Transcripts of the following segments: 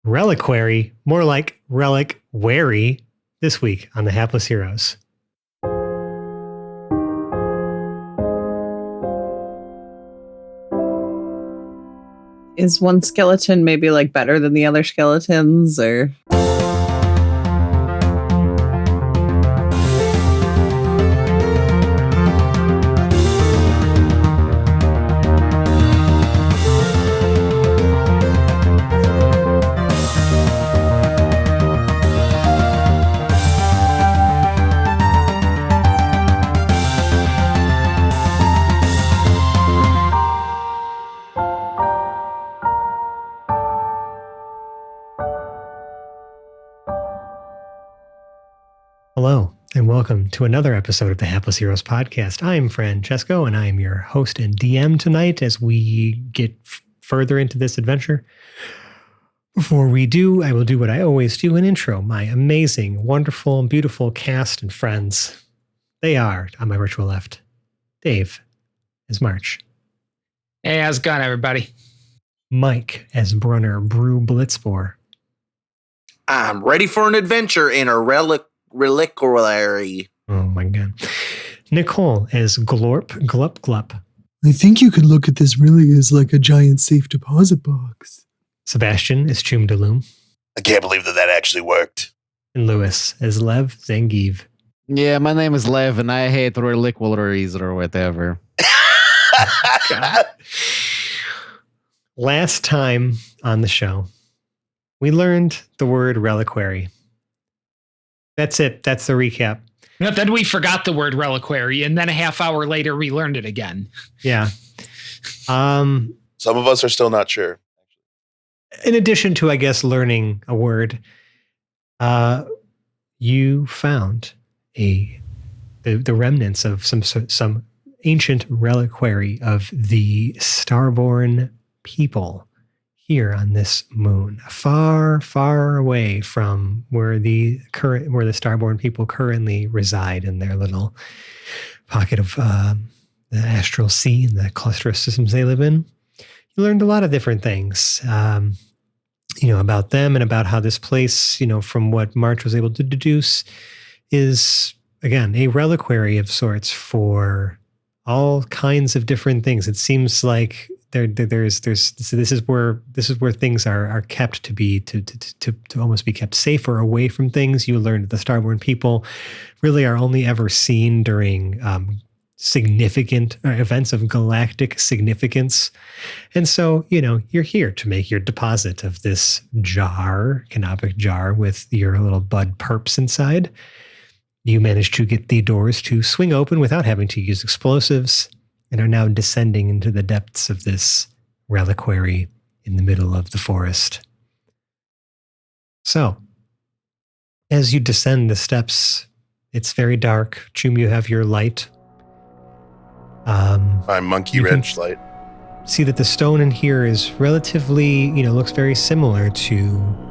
Relic-Wary, more like Relic-Wary, this week on the Hapless Heroes. Is one skeleton maybe like better than the other skeletons, or? Hello, and welcome to another episode of the Hapless Heroes podcast. I'm Francesco, and I am your host and DM tonight as we get further into this adventure. Before we do, I will do what I always do, an intro. My amazing, wonderful, and beautiful cast and friends. They are, on my virtual left, Dave as March. Hey, how's it going, everybody? Mike as Brunner Brew Blitzboar. I'm ready for an adventure in a Relic-Wary. Oh my god. Nicole as Glorp Glup Glup. I think you could look at this really as like a giant safe deposit box. Sebastian as Chum de Loom. I can't believe that actually worked. And Lewis as Lev Zangief. Yeah, my name is Lev, and I hate Relic-Waries or whatever. Last time on the show, we learned the word Relic-Wary. That's it. That's the recap. But then we forgot the word Relic-Wary, and then a half hour later, we learned it again. Yeah. Some of us are still not sure. In addition to, I guess, learning a word, you found the remnants of some ancient reliquary of the Starborn people here on this moon, far, far away from where the Starborn people currently reside in their little pocket of the astral sea and the cluster of systems they live in. You learned a lot of different things, about them and about how this place, from what March was able to deduce, is again a reliquary of sorts for all kinds of different things. It seems like this is where things are kept to almost be kept safer away from things. You learned that the Starborn people really are only ever seen during significant events of galactic significance. And so, you're here to make your deposit of this canopic jar with your little bud perps inside. You managed to get the doors to swing open without having to use explosives and are now descending into the depths of this reliquary in the middle of the forest. So, as you descend the steps, it's very dark. Chum, you have your light. My monkey wrench light. See that the stone in here is relatively, looks very similar to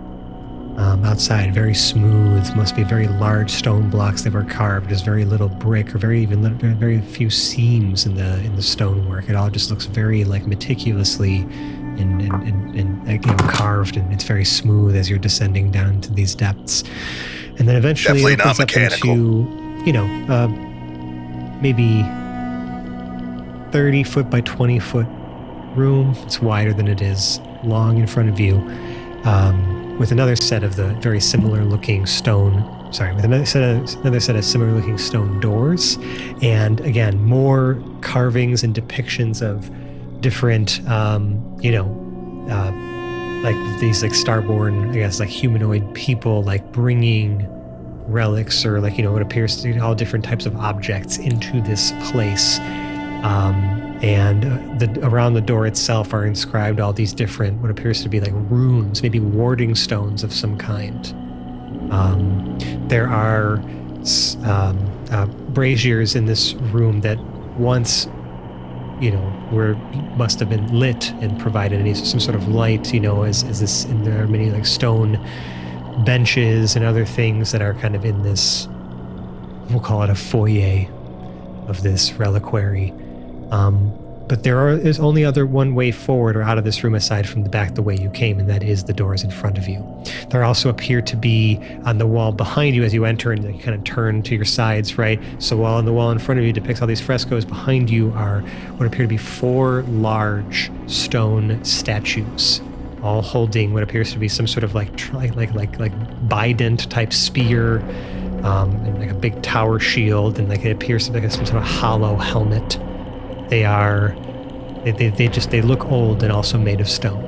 outside. Very smooth. Must be very large stone blocks that were carved. There's very little brick or very few seams in the stonework. It all just looks very meticulously and carved, and it's very smooth as you're descending down to these depths. And then eventually Definitely it opens not mechanical. up into, maybe 30 foot by 20 foot room. It's wider than it is long in front of you, with another set of the very similar looking another set of similar looking stone doors, and again more carvings and depictions of different these Starborn, I guess, humanoid people bringing relics or what appears to be all different types of objects into this place. And around the door itself are inscribed all these different, what appears to be runes, maybe warding stones of some kind. There are braziers in this room that once, must have been lit and provided some sort of light, as this, and there are many stone benches and other things that are kind of in this, we'll call it a foyer of this reliquary. But is only one way forward or out of this room aside from the way you came, and that is the doors in front of you. There also appear to be on the wall behind you as you enter, and you kind of turn to your sides, right? So while on the wall in front of you depicts all these frescoes, behind you are what appear to be 4 large stone statues, all holding what appears to be some sort of like bident type spear, and like a big tower shield, and like it appears to be like some sort of hollow helmet. They look old and also made of stone.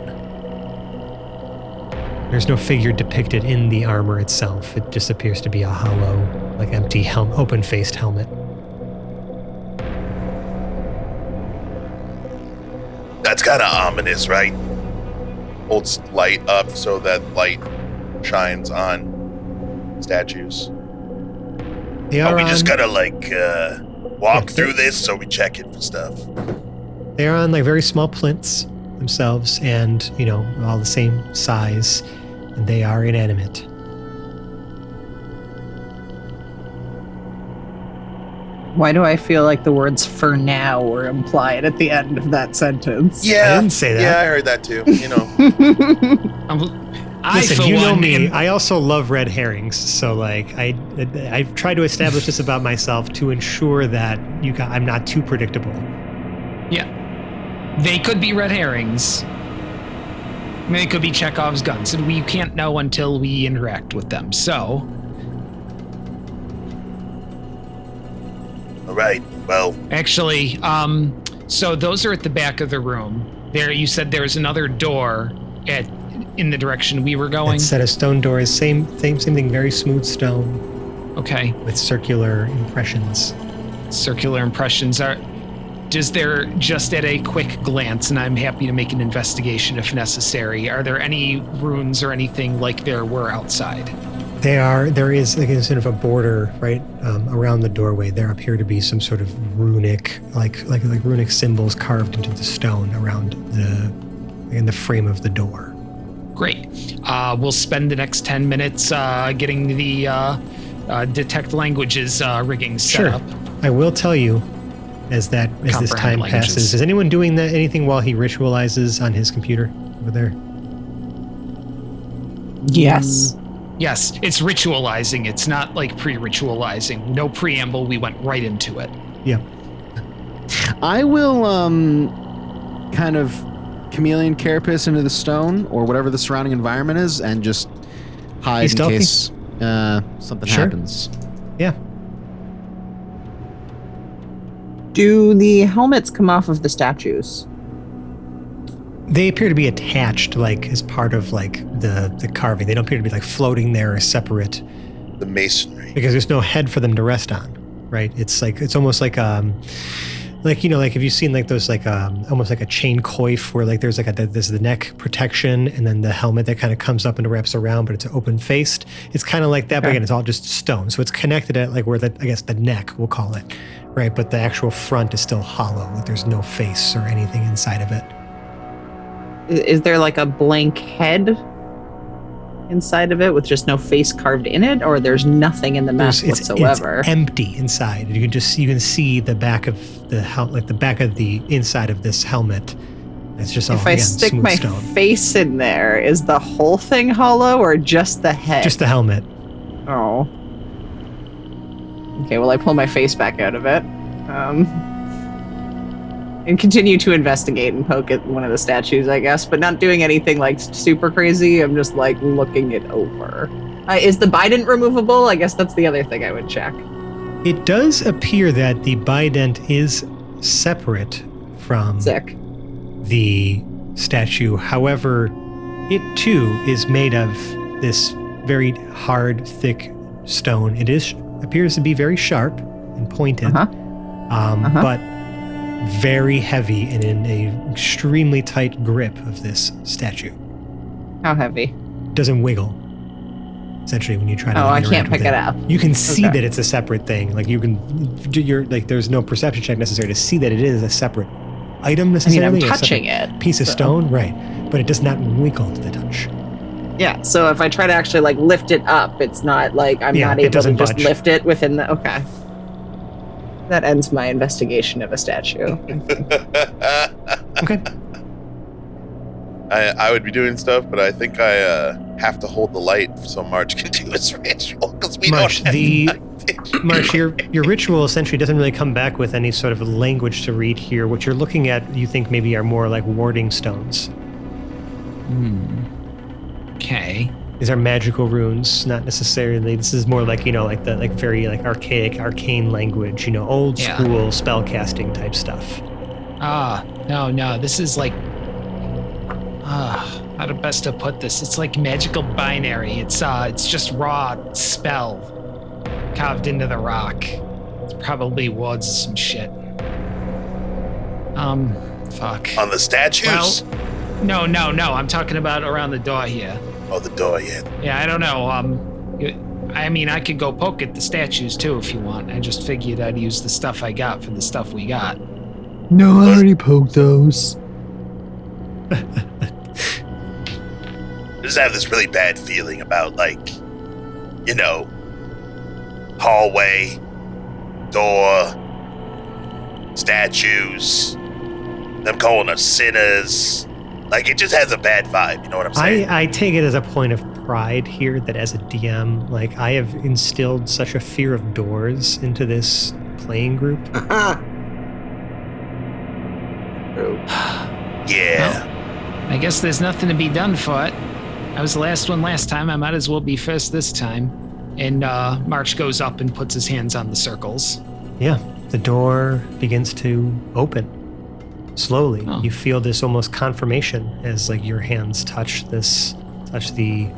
There's no figure depicted in the armor itself. It just appears to be a hollow, like empty open-faced helmet. That's kind of ominous, right? Holds light up so that light shines on statues. Are we just gotta walk through this so we check it for stuff? They are on like very small plinths themselves, and all the same size, and they are inanimate. Why do I feel like the words "for now" were implied at the end of that sentence? Yeah, I didn't say that. Yeah, I heard that too. Listen, you know me. I also love red herrings, so like I've tried to establish this about myself to ensure that I'm not too predictable. Yeah, they could be red herrings. They could be Chekhov's guns, and we can't know until we interact with them. So, all right. Well, actually, so those are at the back of the room. There, you said there was another door in the direction we were going. That set of stone doors, same thing, very smooth stone. Okay. With circular impressions. Does there, just at a quick glance, and I'm happy to make an investigation if necessary, are there any runes or anything like there were outside? There is like a sort of a border right around the doorway. There appear to be some sort of runic, like runic symbols carved into the stone around in the frame of the door. Great. We'll spend the next 10 minutes getting the detect language rigging set up. I will tell you, as this time passes, is anyone doing anything while he ritualizes on his computer over there? Yes. Yes, it's ritualizing. It's not like pre-ritualizing. No preamble. We went right into it. Yeah. I will kind of chameleon carapace into the stone or whatever the surrounding environment is and just hide in case something happens. Yeah. Do the helmets come off of the statues? They appear to be attached, like as part of like the carving. They don't appear to be like floating there as separate. The masonry. Because there's no head for them to rest on, right? It's almost like like have you seen like those like almost like a chain coif where like there's the neck protection and then the helmet that kind of comes up and wraps around, but it's open faced. It's kind of like that, but again, it's all just stone. So it's connected at like where the neck, we'll call it, right? But the actual front is still hollow. Like there's no face or anything inside of it. Is there like a blank head inside of it with just no face carved in it, or there's nothing in the mask whatsoever? It's empty inside. You can see the back of the back of the inside of this helmet. It's just all if I stick my stone. face in there, is the whole thing hollow or just the head? Just the helmet. Oh. Okay, well I pull my face back out of it. And continue to investigate and poke at one of the statues, I guess, but not doing anything like super crazy. I'm just like looking it over. Is the bident removable? I guess that's the other thing I would check. It does appear that the bident is separate from the statue. However, it too is made of this very hard, thick stone. It appears to be very sharp and pointed, but very heavy and in an extremely tight grip of this statue. How heavy? Doesn't wiggle. Essentially, when you try to I can't pick it up. You can see that it's a separate thing. Like you can do there's no perception check necessary to see that it is a separate item necessarily. I'm touching it. Piece of stone, right. But it does not wiggle to the touch. Yeah, so if I try to actually like lift it up, it's not like I'm not able to just lift it within the... Okay. That ends my investigation of a statue. Okay. I would be doing stuff, but I think I have to hold the light so March can do his ritual because we March, don't have March, your ritual essentially doesn't really come back with any sort of language to read here. What you're looking at, you think maybe are more like warding stones. Okay. These are magical runes, not necessarily. This is more like, like the very like archaic, arcane language, old school spell casting type stuff. No. This is like, how to best to put this? It's like magical binary. It's just raw spell carved into the rock. It's probably wards of some shit. Fuck. On the statues? Well, no. I'm talking about around the door here. Oh, the door, yeah. Yeah, I don't know. I mean, I could go poke at the statues too if you want. I just figured I'd use the stuff I got for the stuff we got. No, I already poked those. I just have this really bad feeling about, hallway, door, statues, them calling us sinners. It just has a bad vibe, you know what I'm saying? I take it as a point of pride here that as a DM, I have instilled such a fear of doors into this playing group. Yeah. Well, I guess there's nothing to be done for it. I was the last one last time. I might as well be first this time. And March goes up and puts his hands on the circles. Yeah, the door begins to open. Slowly, you feel this almost confirmation as your hands touch the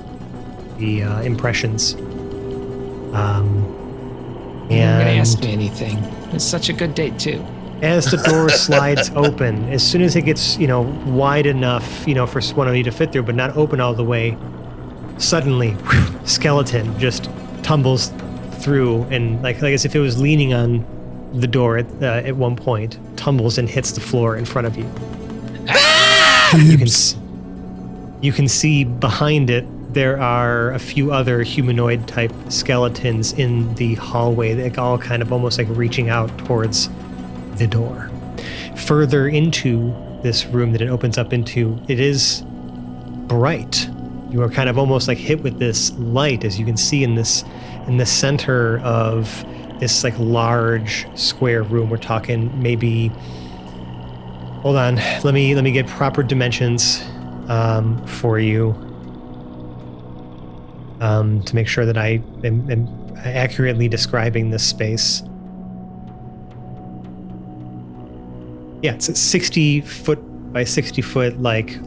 impressions. And you're gonna ask me anything. It's such a good date too. As the door slides open, as soon as it gets wide enough for one of you to fit through, but not open all the way, suddenly, skeleton just tumbles through and like as if it was leaning on the door at one point, tumbles and hits the floor in front of you. You can see behind it there are a few other humanoid type skeletons in the hallway that all kind of almost reaching out towards the door. Further into this room that it opens up into, it is bright. You are kind of almost hit with this light, as you can see in the center of this large square room. We're talking maybe, hold on, let me get proper dimensions for you to make sure that I am accurately describing this space. Yeah, it's a 60 foot by 60 foot like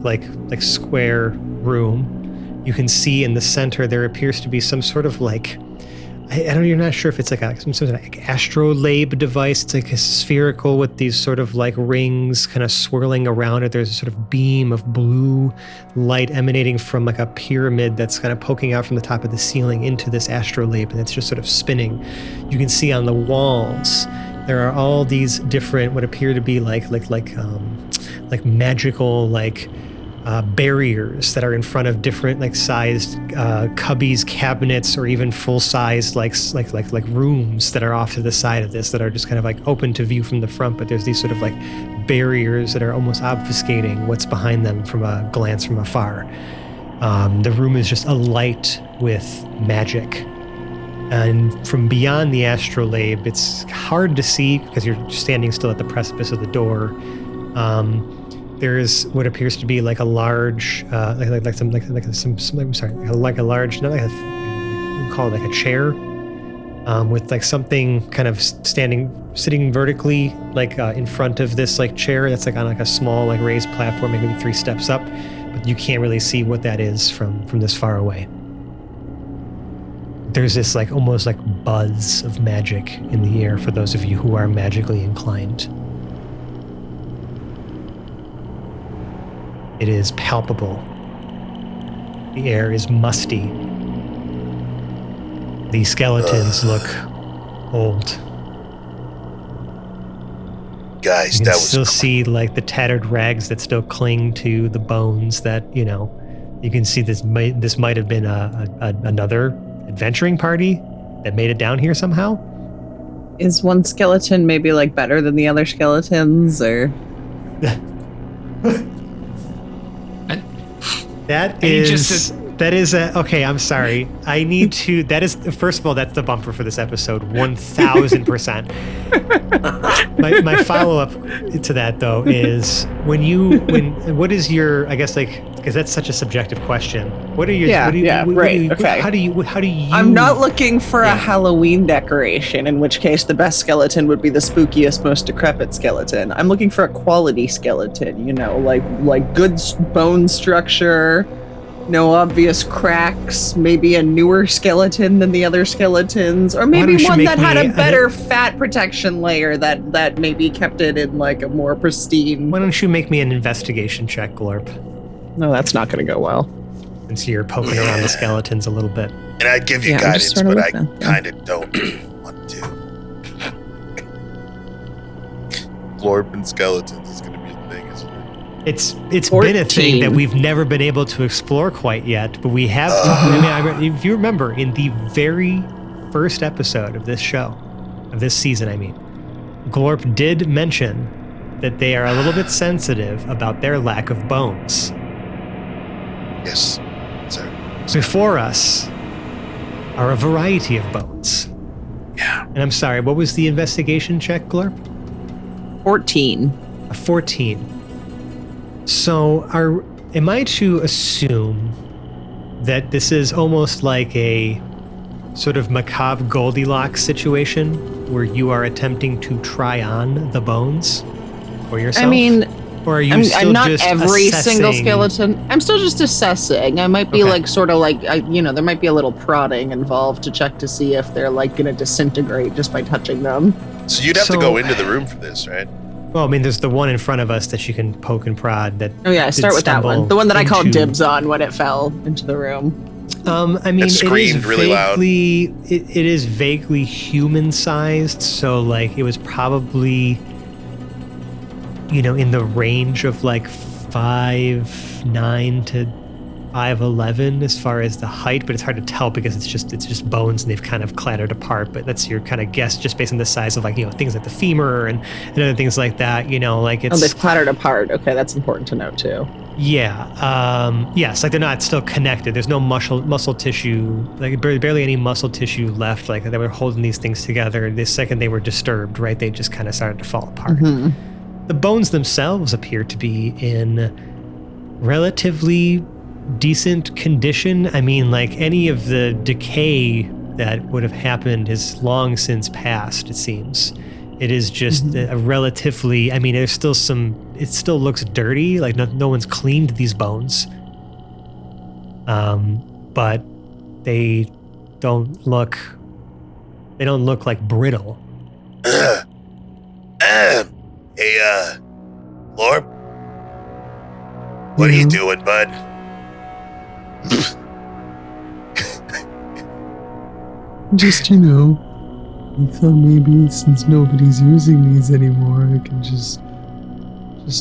square room. You can see in the center there appears to be some sort of you're not sure if it's some sort of astrolabe device. It's a spherical with these sort of rings kind of swirling around it. There's a sort of beam of blue light emanating from a pyramid that's kind of poking out from the top of the ceiling into this astrolabe, and it's just sort of spinning. You can see on the walls there are all these different what appear to be magical barriers that are in front of different sized cubbies, cabinets, or even full-sized rooms that are off to the side of this that are just kind of open to view from the front, but there's these sort of barriers that are almost obfuscating what's behind them from a glance from afar. The room is just alight with magic. And from beyond the astrolabe, it's hard to see because you're standing still at the precipice of the door. There is what appears to be a large, a large, not call it a chair, with something kind of sitting vertically, in front of this chair that's on a small raised platform, maybe 3 steps up, but you can't really see what that is from this far away. There's this almost buzz of magic in the air for those of you who are magically inclined. It is palpable. The air is musty. The skeletons look old. Guys, you that can was still see the tattered rags that still cling to the bones that, you can see this might have been another adventuring party that made it down here somehow. Is one skeleton maybe like better than the other skeletons, or? That is okay. I'm sorry. I need to. That is first of all, that's the bumper for this episode. 1000%. My follow up to that though is what is your, I guess, like, because that's such a subjective question. What are your okay. How do you? I'm not looking for a Halloween decoration, in which case the best skeleton would be the spookiest, most decrepit skeleton. I'm looking for a quality skeleton, like good bone structure, no obvious cracks, maybe a newer skeleton than the other skeletons, or maybe one that had a better fat protection layer that maybe kept it in like a more pristine. Why don't you make me an investigation check, Glorp? No, that's not going to go well. And so you're poking around the skeletons a little bit. And I'd give you guidance, but I kind of don't want to. Glorp and skeletons is going to be a thing, isn't it? It's been a thing that we've never been able to explore quite yet, but we have. If you remember, in the very first episode of this show, of this season, Glorp did mention that they are a little bit sensitive about their lack of bones. Yes, sir. Before us are a variety of bones. Yeah. And I'm sorry, what was the investigation check, Glorp? 14. A 14. So am I to assume that this is almost like a sort of macabre Goldilocks situation where you are attempting to try on the bones for yourself? Or are you still I'm not just every assessing? single skeleton. I'm still just assessing. I might be like sort of like, there might be a little prodding involved to check to see if they're like going to disintegrate just by touching them. So you'd have to go into the room for this, right? Well, there's the one in front of us that you can poke and prod. Start with that one. The one that I called dibs on when it fell into the room. It screamed really loud. It is vaguely human-sized, so like it was probably, in the range of like 5'9" to 5'11" as far as the height, but it's hard to tell because it's just bones and they've kind of clattered apart. But that's your kind of guess just based on the size of like things like the femur and other things like that. Like it's they've clattered apart. Okay, that's important to note too. Yeah. Yes, like they're not still connected. There's no muscle tissue, like barely any muscle tissue left. Like they were holding these things together. The second they were disturbed, right, they just kind of started to fall apart. Mm-hmm. The bones themselves appear to be in relatively decent condition. Like any of the decay that would have happened is long since passed, it seems. It is just a relatively, there's still it still looks dirty, like no one's cleaned these bones. But they don't look like brittle. Hey, Glorp? What are you doing, bud? Just, I thought maybe since nobody's using these anymore, I can just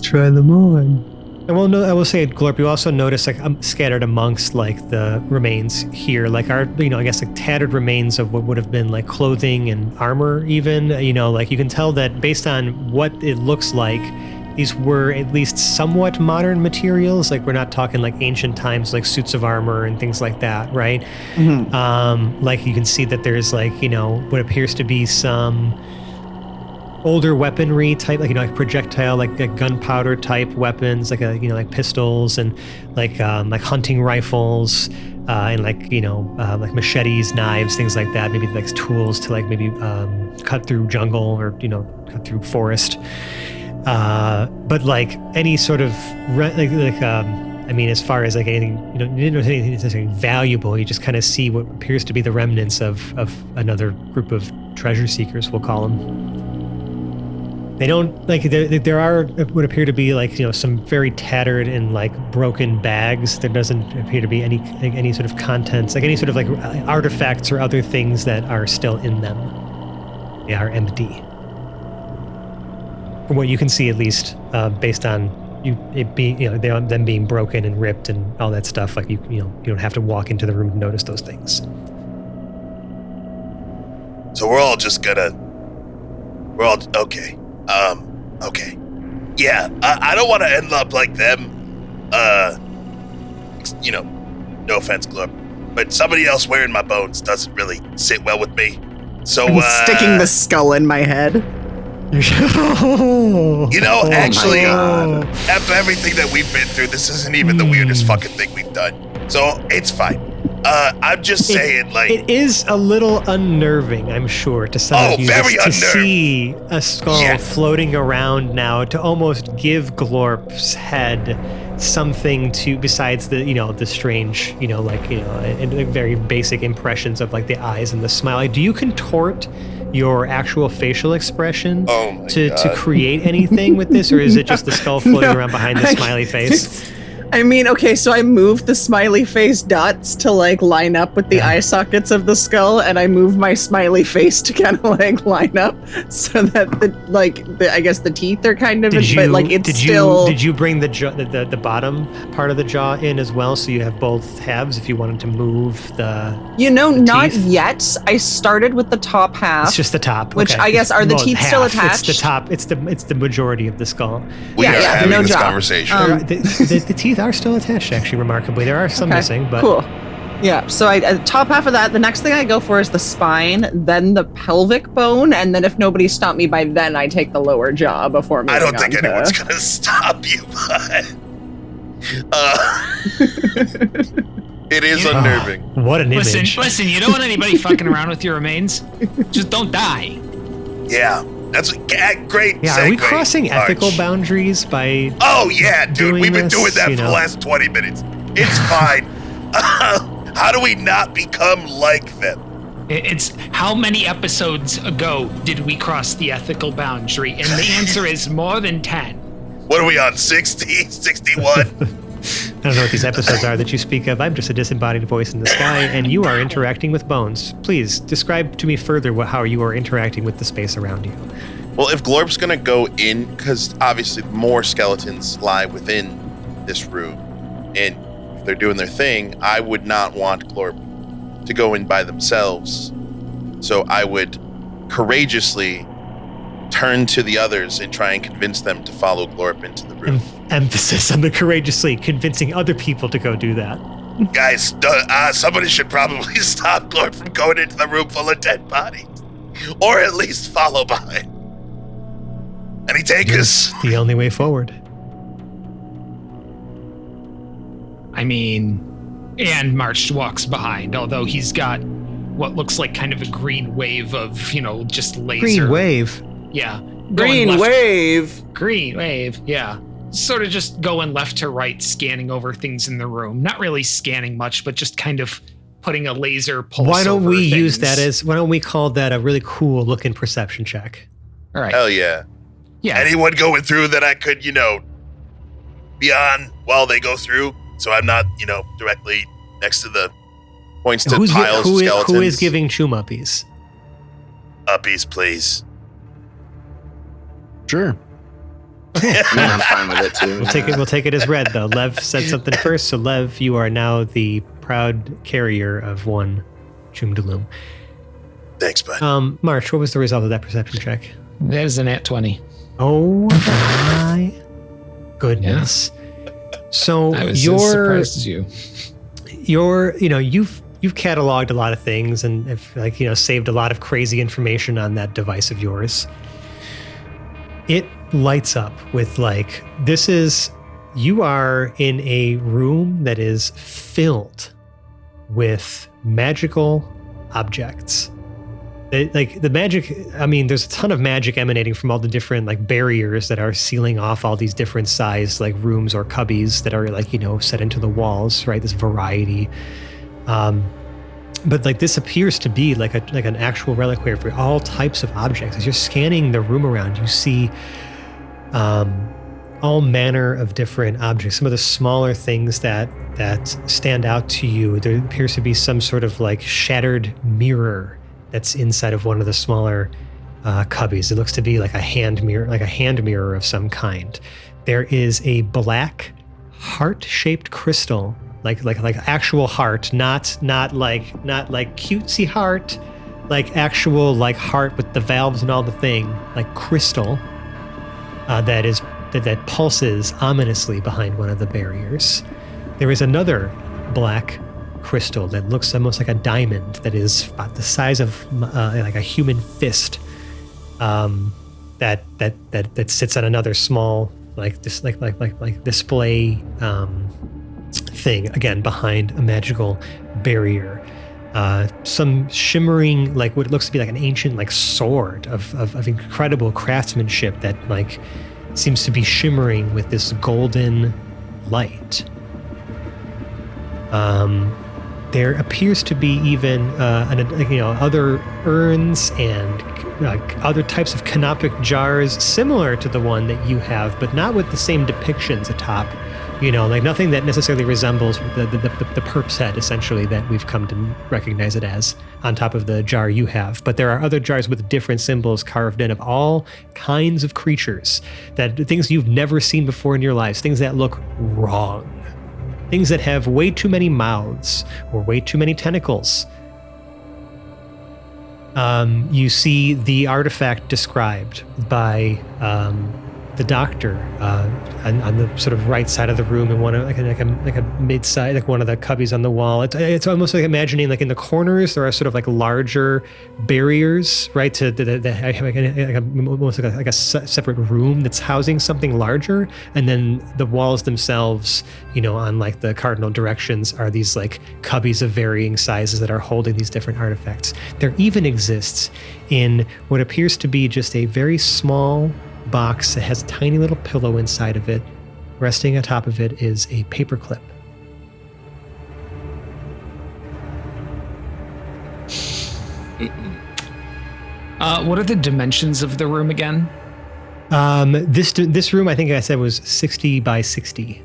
try them on. I will say, Glorp, you also notice like scattered amongst like the remains here, like our, I guess like tattered remains of what would have been like clothing and armor even, like you can tell that based on what it looks like, these were at least somewhat modern materials. Like we're not talking like ancient times, like suits of armor and things like that, right? Mm-hmm. Like you can see that there's like, what appears to be some older weaponry type, like projectile, like gunpowder type weapons, like like pistols and like hunting rifles, and like machetes, knives, things like that. Maybe like tools to like maybe cut through jungle or cut through forest. But like any sort of as far as like anything, you didn't notice anything necessarily valuable. You just kind of see what appears to be the remnants of another group of treasure seekers, we'll call them. They don't like there are what appear to be like some very tattered and like broken bags. There doesn't appear to be any sort of contents, like any sort of like artifacts or other things that are still in them. They are empty. From what you can see, at least, based on them being broken and ripped and all that stuff, like you don't have to walk into the room to notice those things. So we're all just gonna We're all okay. Okay. Yeah, I don't want to end up like them. No offense, Glorp, but somebody else wearing my bones doesn't really sit well with me. So, I'm sticking the skull in my head. Actually, after everything that we've been through, this isn't even the weirdest fucking thing we've done. So, it's fine. I'm just saying, like... It is a little unnerving, I'm sure, to some of you to see a skull floating around now, to almost give Glorp's head something to, besides the strange, very basic impressions of, like, the eyes and the smile. Like, do you contort your actual facial expression to create anything with this, or is it just the skull floating around behind the smiley face? I mean, okay, so I moved the smiley face dots to like line up with the eye sockets of the skull, and I moved my smiley face to kind of like line up so that I guess the teeth are kind of, but it's still. Did you bring the bottom part of the jaw in as well, so you have both halves if you wanted to move the? Not teeth? yet. I started with the top half. It's just the top, which I guess are the teeth still attached? It's the top. It's the majority of the skull. We are having this conversation. The teeth are still attached, actually, remarkably. There are some missing, but... Cool. Yeah, so top half of that, the next thing I go for is the spine, then the pelvic bone, and then if nobody stopped me by then, I take the lower jaw before moving on. I don't think anyone's going to stop you, but... it is unnerving. What an image. Listen, you don't want anybody fucking around with your remains. Just don't die. Yeah. That's great. Yeah, are we crossing ethical boundaries by? Oh yeah, dude, we've been doing that for the last 20 minutes. It's fine. How do we not become like them? It's how many episodes ago did we cross the ethical boundary? And the answer is more than 10. What are we on? 60, 61? I don't know what these episodes are that you speak of. I'm just a disembodied voice in the sky, and you are interacting with bones. Please, describe to me further how you are interacting with the space around you. Well, if Glorp's going to go in, because obviously more skeletons lie within this room, and if they're doing their thing, I would not want Glorp to go in by themselves. So I would courageously turn to the others and try and convince them to follow Glorp into the room. Emphasis on the courageously, convincing other people to go do that. Guys, somebody should probably stop Glorp from going into the room full of dead bodies. Or at least follow behind. Any takers? The only way forward. I mean, and March walks behind, although he's got what looks like kind of a green wave of, just laser. Green wave? Yeah. Green wave. Green wave, yeah. Sort of just going left to right, scanning over things in the room. Not really scanning much, but just kind of putting a laser pulse. Why don't we use things. that why don't we call that a really cool looking perception check? All right. Hell yeah. Yeah. Anyone going through that I could, be on while they go through, so I'm not, directly next to the points to piles of skeletons. Who is giving Chum uppies? Uppies, please. Sure. I'm fine with it too. We'll take it as read, though. Lev said something first, so Lev, you are now the proud carrier of one Chum Daloom. Thanks, bud. March, what was the result of that perception check? That is a nat 20. Oh my goodness! Yeah. So I was as surprised as you. You've cataloged a lot of things and have saved a lot of crazy information on that device of yours. It lights up with you are in a room that is filled with magical objects. The magic, there's a ton of magic emanating from all the different barriers that are sealing off all these different size rooms or cubbies that are set into the walls, right? This variety. But this appears to be an actual reliquary for all types of objects. As you're scanning the room around, you see all manner of different objects. Some of the smaller things that stand out to you. There appears to be some sort of shattered mirror that's inside of one of the smaller cubbies. It looks to be a hand mirror of some kind. There is a black heart-shaped crystal, like actual heart, not like cutesy heart, like actual like heart with the valves and all the thing, like crystal that pulses ominously behind one of the barriers. There is another black crystal that looks almost like a diamond that is about the size of like a human fist. That sits on another small like display thing again behind a magical barrier. Some shimmering, like what looks to be like an ancient like sword of incredible craftsmanship that like seems to be shimmering with this golden light. There appears to be even other urns and other types of canopic jars similar to the one that you have, but not with the same depictions atop. Like nothing that necessarily resembles the perp's head, essentially, that we've come to recognize it as on top of the jar you have. But there are other jars with different symbols carved in of all kinds of creatures, things you've never seen before in your lives, things that look wrong, things that have way too many mouths or way too many tentacles. You see the artifact described by the doctor on the sort of right side of the room, in one of like a mid-side, like one of the cubbies on the wall. It's almost like imagining like in the corners there are sort of like larger barriers, right? To almost like a separate room that's housing something larger, and then the walls themselves, on like the cardinal directions, are these like cubbies of varying sizes that are holding these different artifacts. There even exists in what appears to be just a very small box that has a tiny little pillow inside of it. Resting atop of it is a paperclip. What are the dimensions of the room again? This room, I think I said, was 60 by 60.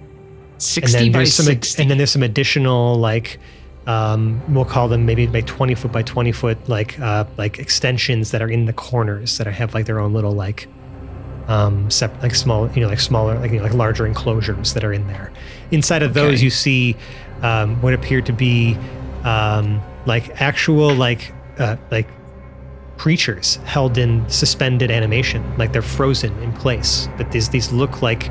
60 by 60. And then there's some additional, like, we'll call them maybe like 20 foot by 20 foot, like extensions that are in the corners that have like their own little like small, like smaller, like larger enclosures that are in there. Inside of those, you see what appear to be like actual like creatures held in suspended animation, like they're frozen in place. But these look like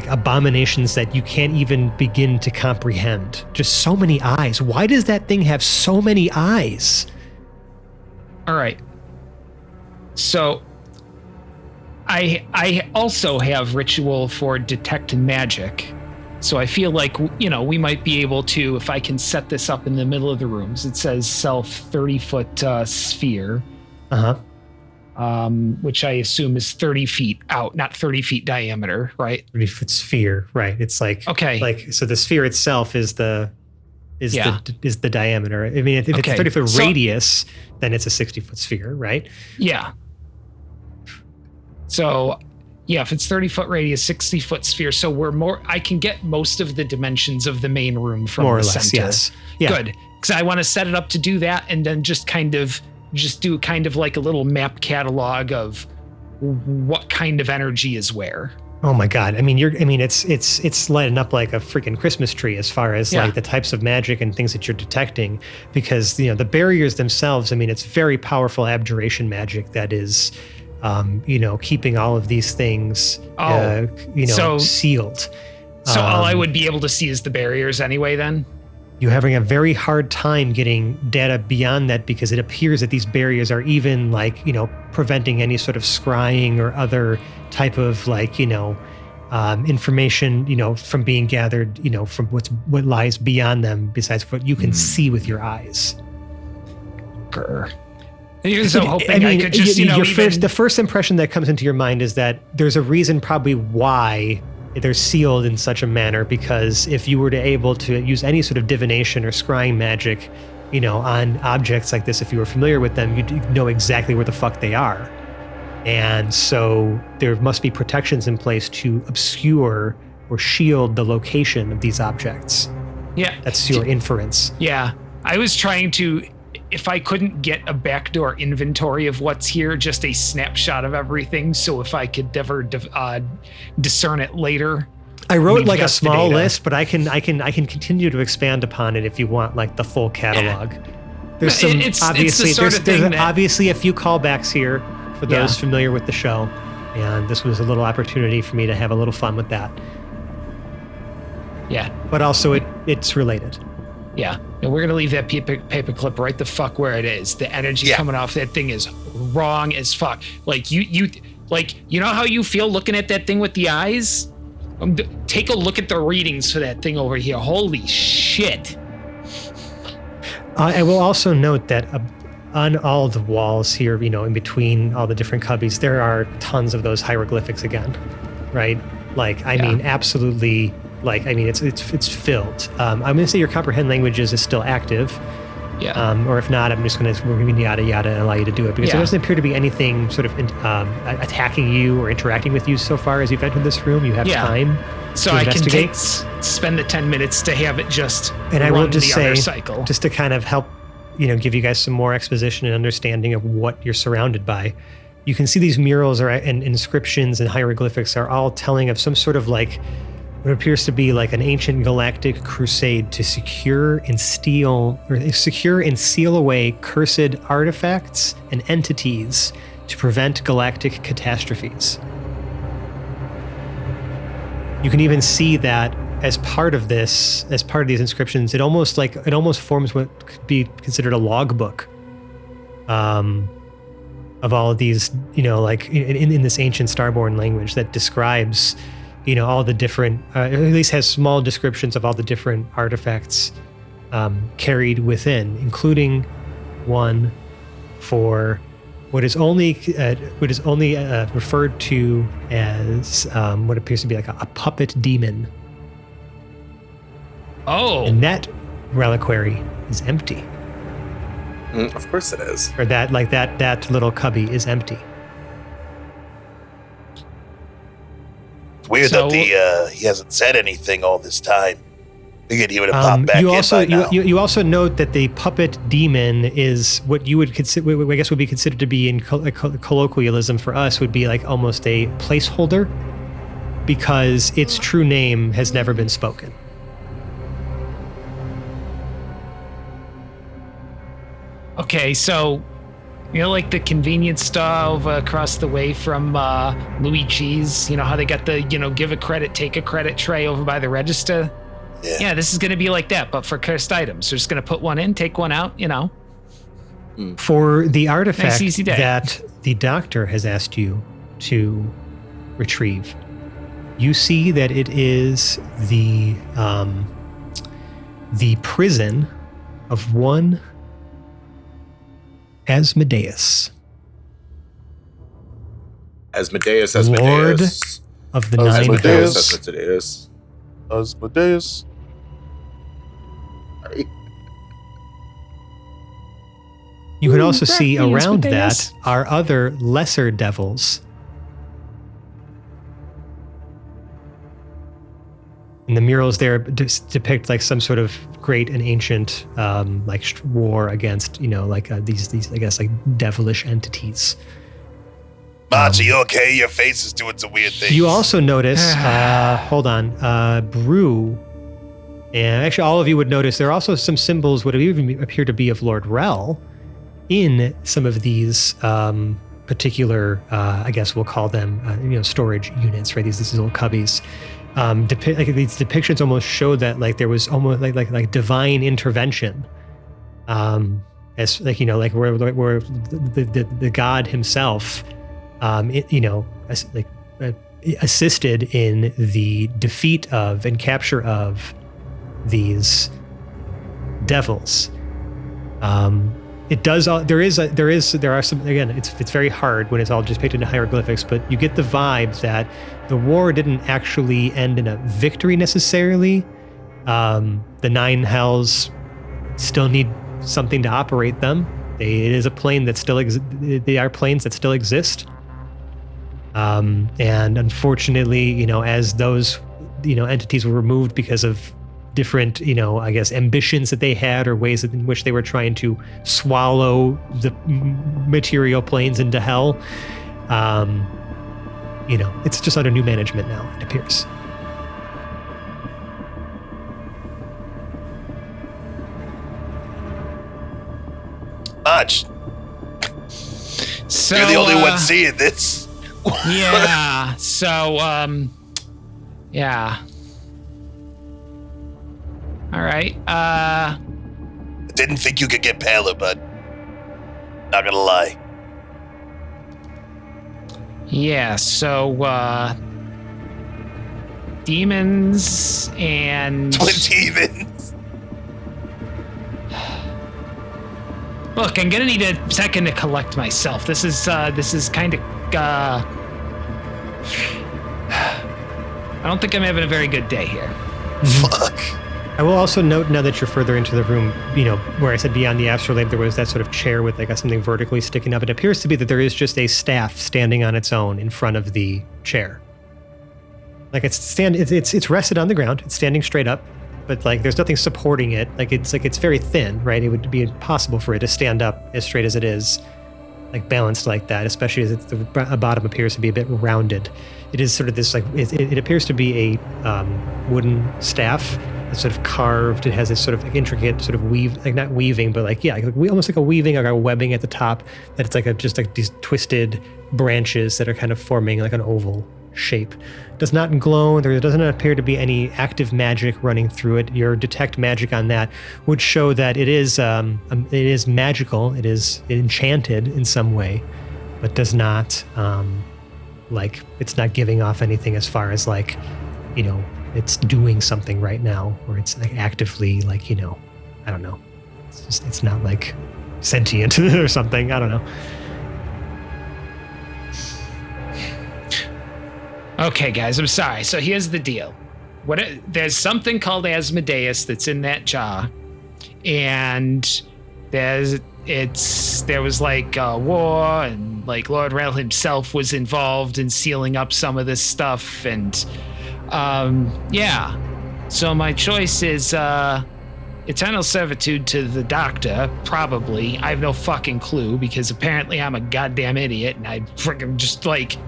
abominations that you can't even begin to comprehend. Just so many eyes. Why does that thing have so many eyes? All right. So I also have ritual for detect magic. So I feel like, we might be able to, if I can set this up in the middle of the rooms. It says self 30-foot sphere. Which I assume is 30 feet out, not 30 feet diameter, right? 30-foot sphere, right? It's like, okay. Like, so the sphere itself is the diameter. I mean, if it's a 30-foot radius, then it's a 60-foot sphere, right? Yeah. So, yeah, if it's 30-foot radius, 60-foot sphere. So I can get most of the dimensions of the main room from more the or less, center. yes. Yeah. Good. Because I want to set it up to do that, and then just do kind of like a little map catalog of what kind of energy is where. Oh my God. I mean, it's lighting up like a freaking Christmas tree as far as like the types of magic and things that you're detecting, because, the barriers themselves, I mean, it's very powerful abjuration magic that is, keeping all of these things, sealed. So all I would be able to see is the barriers anyway, then? You're having a very hard time getting data beyond that, because it appears that these barriers are even like, preventing any sort of scrying or other type of like, information, from being gathered, from what lies beyond them besides what you can see with your eyes. Grr. You're so hoping I could just, the first impression that comes into your mind is that there's a reason probably why they're sealed in such a manner, because if you were to able to use any sort of divination or scrying magic, on objects like this, if you were familiar with them, you'd know exactly where the fuck they are. And so there must be protections in place to obscure or shield the location of these objects. Yeah. That's your inference. Yeah. I was trying to, if I couldn't get a backdoor inventory of what's here, just a snapshot of everything. So if I could ever discern it later. I wrote like a small list, but I can continue to expand upon it if you want like the full catalog. There's some obviously it's the sort of thing that, obviously a few callbacks here for those familiar with the show, and this was a little opportunity for me to have a little fun with that. Yeah. But also it's related. Yeah. And we're gonna leave that paperclip right the fuck where it is. The energy coming off that thing is wrong as fuck. Like you know how you feel looking at that thing with the eyes? Take a look at the readings for that thing over here. Holy shit. I will also note that on all the walls here, in between all the different cubbies, there are tons of those hieroglyphics again, right? Like, I mean, absolutely. Like, I mean, it's filled. I'm going to say your comprehend languages is still active. Yeah. Or if not, we're going to yada yada and allow you to do it because there doesn't appear to be anything sort of attacking you or interacting with you so far as you've entered this room. You have time. So I can spend the 10 minutes to have it just and I will just say, cycle. Just to kind of help, give you guys some more exposition and understanding of what you're surrounded by. You can see these murals and inscriptions and hieroglyphics are all telling of some sort of like what appears to be like an ancient galactic crusade to secure and seal away cursed artifacts and entities to prevent galactic catastrophes. You can even see that as part of these inscriptions, it almost forms what could be considered a logbook of all of these, like in this ancient Starborn language that describes, all the different, at least has small descriptions of all the different artifacts carried within, including one for what is only referred to as what appears to be like a puppet demon. Oh. And that reliquary is empty. Of course it is. Or that little cubby is empty. It's weird that he hasn't said anything all this time. Figured he would have popped back You also note that the puppet demon is what you would consider, I guess, would be considered to be in colloquialism for us would be like almost a placeholder, because its true name has never been spoken. Okay, so like the convenience store over across the way from Louis Cheese, how they got the give a credit, take a credit tray over by the register. Yeah, this is going to be like that, but for cursed items. They're just going to put one in, take one out, For the artifact nice, that the doctor has asked you to retrieve, you see that it is the prison of one Asmodeus. Asmodeus. Lord of the Nine Hells. Asmodeus. You can also see around that are other lesser devils. And the murals there depict like some sort of great and ancient war against, these I guess like devilish entities. Mach, are you okay? Your face is doing some weird things. You also notice, Brew, and actually all of you would notice there are also some symbols would even appear to be of Lord Rel in some of these particular, I guess we'll call them, storage units, right? These little cubbies. These depictions almost show that like there was almost like divine intervention, as where the god himself, assisted in the defeat of and capture of these devils. It does. There are some. Again, it's very hard when it's all just depicted in hieroglyphics, but you get the vibe that the war didn't actually end in a victory necessarily. The Nine Hells still need something to operate them. It is a plane that still they are planes that still exist. And unfortunately, as those entities were removed because of different, I guess, ambitions that they had or ways in which they were trying to swallow the material planes into hell. It's just under new management now, it appears. much. So You're the only one seeing this. Yeah. So yeah. All right. I didn't think you could get paler, but not gonna lie. Yeah. So demons and Twin demons. Look, I'm gonna need a second to collect myself. This is kind of. I don't think I'm having a very good day here. Fuck. I will also note, now that you're further into the room, where I said beyond the astrolabe, there was that sort of chair with something vertically sticking up. It appears to be that there is just a staff standing on its own in front of the chair. It's rested on the ground. It's standing straight up, but there's nothing supporting it. It's very thin, right? It would be impossible for it to stand up as straight as it is, balanced like that, especially as the bottom appears to be a bit rounded. It is sort of this it appears to be a wooden staff that's sort of carved. It has this sort of intricate sort of weave, not weaving, but almost like a weaving or a webbing at the top. That it's just these twisted branches that are kind of forming like an oval shape. Does not glow. There doesn't appear to be any active magic running through it. Your detect magic on that would show that it is magical. It is enchanted in some way, but does not it's not giving off anything as far as it's doing something right now, or it's actively I don't know. It's not sentient or something. I don't know. Okay, guys, I'm sorry. So here's the deal. There's something called Asmodeus that's in that jar, and there was a war, and Lord Rel himself was involved in sealing up some of this stuff, and yeah. So my choice is eternal servitude to the doctor, probably. I have no fucking clue, because apparently I'm a goddamn idiot and I freaking just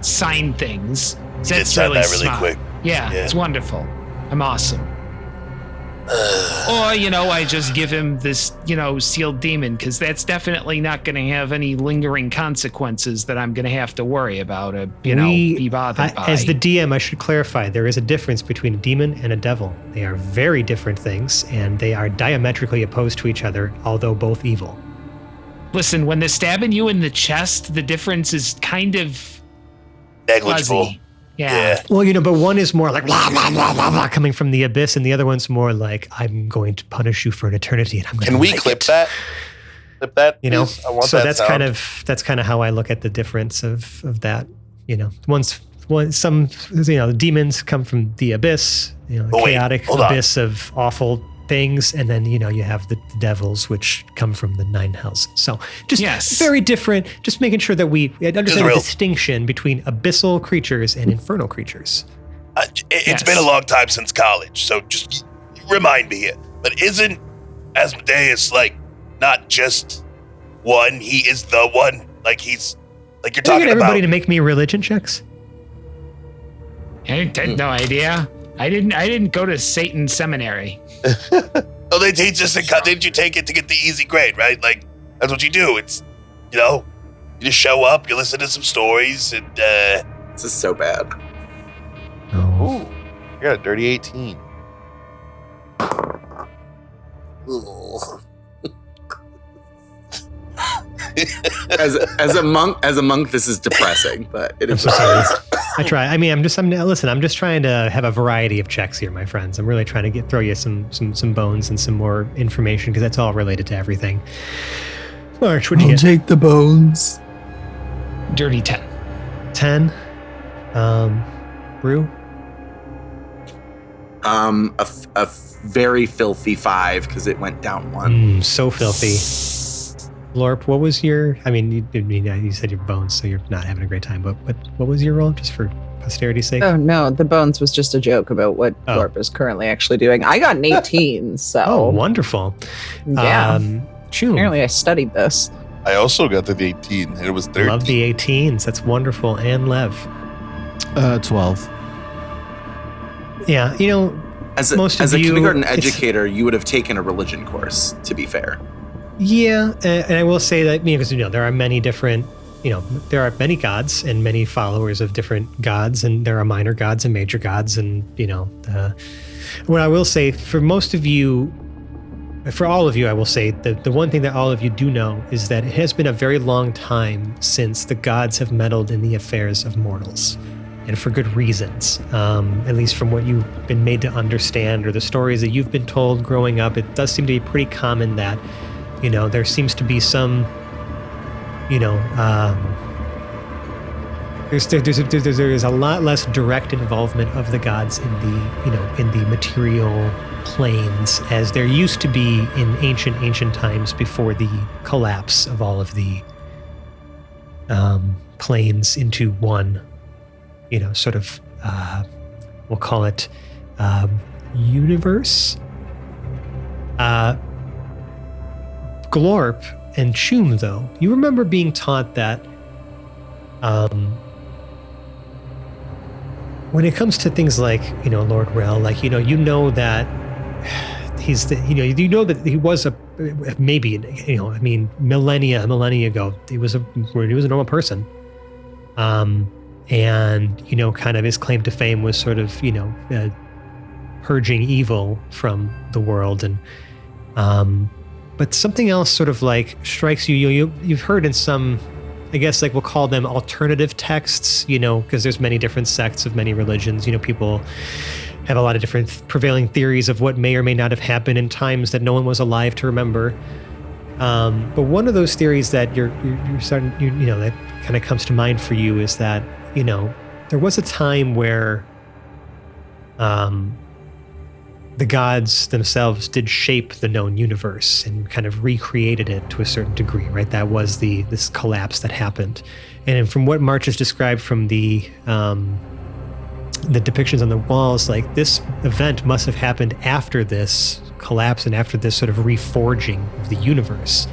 sign things. That's really smart. Quick. Yeah, it's wonderful. I'm awesome. Or, I just give him this, sealed demon, because that's definitely not going to have any lingering consequences that I'm going to have to worry about or, be bothered by. As the DM, I should clarify, there is a difference between a demon and a devil. They are very different things, and they are diametrically opposed to each other, although both evil. Listen, when they're stabbing you in the chest, the difference is kind of negligible. Fuzzy. Yeah. Well, but one is more blah, blah, blah, blah, blah, coming from the abyss, and the other one's more I'm going to punish you for an eternity, and I'm going to. Can we clip that? Clip that. I want so that that's kind of how I look at the difference of that. Some demons come from the abyss, chaotic abyss of awful things, and then you have the devils, which come from the nine hells. So just very different. Just making sure that we understand the distinction between abyssal creatures and infernal creatures. It's been a long time since college, so just remind me here. But isn't Asmodeus not just one? He is the one. He's you're talking about. Get everybody to make me religion checks. I had no idea. I didn't go to Satan seminary. Oh, they teach us didn't you take it to get the easy grade, right? That's what you do. It's, you just show up, you listen to some stories, and this is so bad. Oh. Ooh, you got a dirty 18. As a monk, this is depressing, but it is. I'm so sorry. I try. I mean, I'm just trying to have a variety of checks here, my friends. I'm really trying to throw you some bones and some more information, because that's all related to everything. March, what'd you get? I'll take the bones. Dirty 10. 10. Brew? A very filthy 5, because it went down 1. So filthy. Lorp, what was your? I mean, you said your bones, so you're not having a great time. But what was your roll, just for posterity's sake? Oh no, the bones was just a joke about what Lorp is currently actually doing. I got an 18, so. Oh, wonderful. Yeah. Choom. Apparently, I studied this. I also got the 18, and it was 13. Love the 18s. That's wonderful. And Lev. 12. Yeah, as a kindergarten educator, you would have taken a religion course. To be fair. Yeah, and I will say that because there are many different, there are many gods and many followers of different gods, and there are minor gods and major gods, and what I will say for most of you, for all of you, I will say the one thing that all of you do know is that it has been a very long time since the gods have meddled in the affairs of mortals, and for good reasons. At least from what you've been made to understand or the stories that you've been told growing up, it does seem to be pretty common that there seems to be some, there's a lot less direct involvement of the gods in the material planes as there used to be in ancient times before the collapse of all of the planes into one, sort of, we'll call it universe. Glorp and Chum, though, you remember being taught that when it comes to things like, Lord Rel, like, that he's the, that he was maybe, millennia ago, he was a normal person. And, kind of his claim to fame was sort of, purging evil from the world. And, but something else sort of like strikes you. You've heard in some, I guess, like we'll call them alternative texts, because there's many different sects of many religions. People have a lot of different prevailing theories of what may or may not have happened in times that no one was alive to remember. But one of those theories that you're starting, that kind of comes to mind for you is that, there was a time where the gods themselves did shape the known universe and kind of recreated it to a certain degree, right? That was this collapse that happened. And from what March has described from the depictions on the walls, like this event must have happened after this collapse and after this sort of reforging of the universe.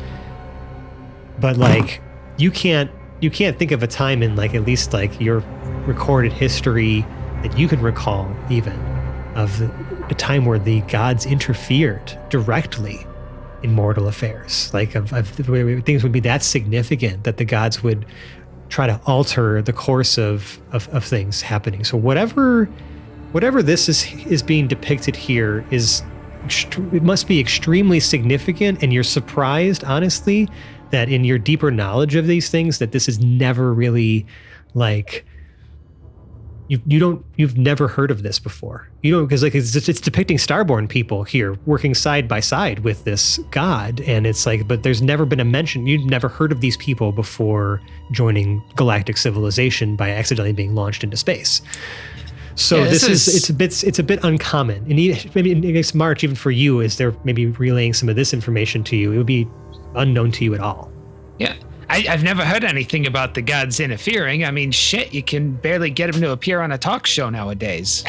But like, you can't think of a time in like, at least like your recorded history that you can recall even of a time where the gods interfered directly in mortal affairs. Like of things would be that significant that the gods would try to alter the course of things happening. So whatever this is being depicted here it must be extremely significant, and you're surprised, honestly, that in your deeper knowledge of these things, that this is never really like you've never heard of this before. Because like it's depicting starborn people here working side by side with this god, and it's like, but there's never been a mention. You'd never heard of these people before joining galactic civilization by accidentally being launched into space. So yeah, it's a bit uncommon, and maybe I guess March, even for you, is there maybe relaying some of this information to you? It would be unknown to you at all. Yeah. I've never heard anything about the gods interfering. I mean, shit, you can barely get them to appear on a talk show nowadays.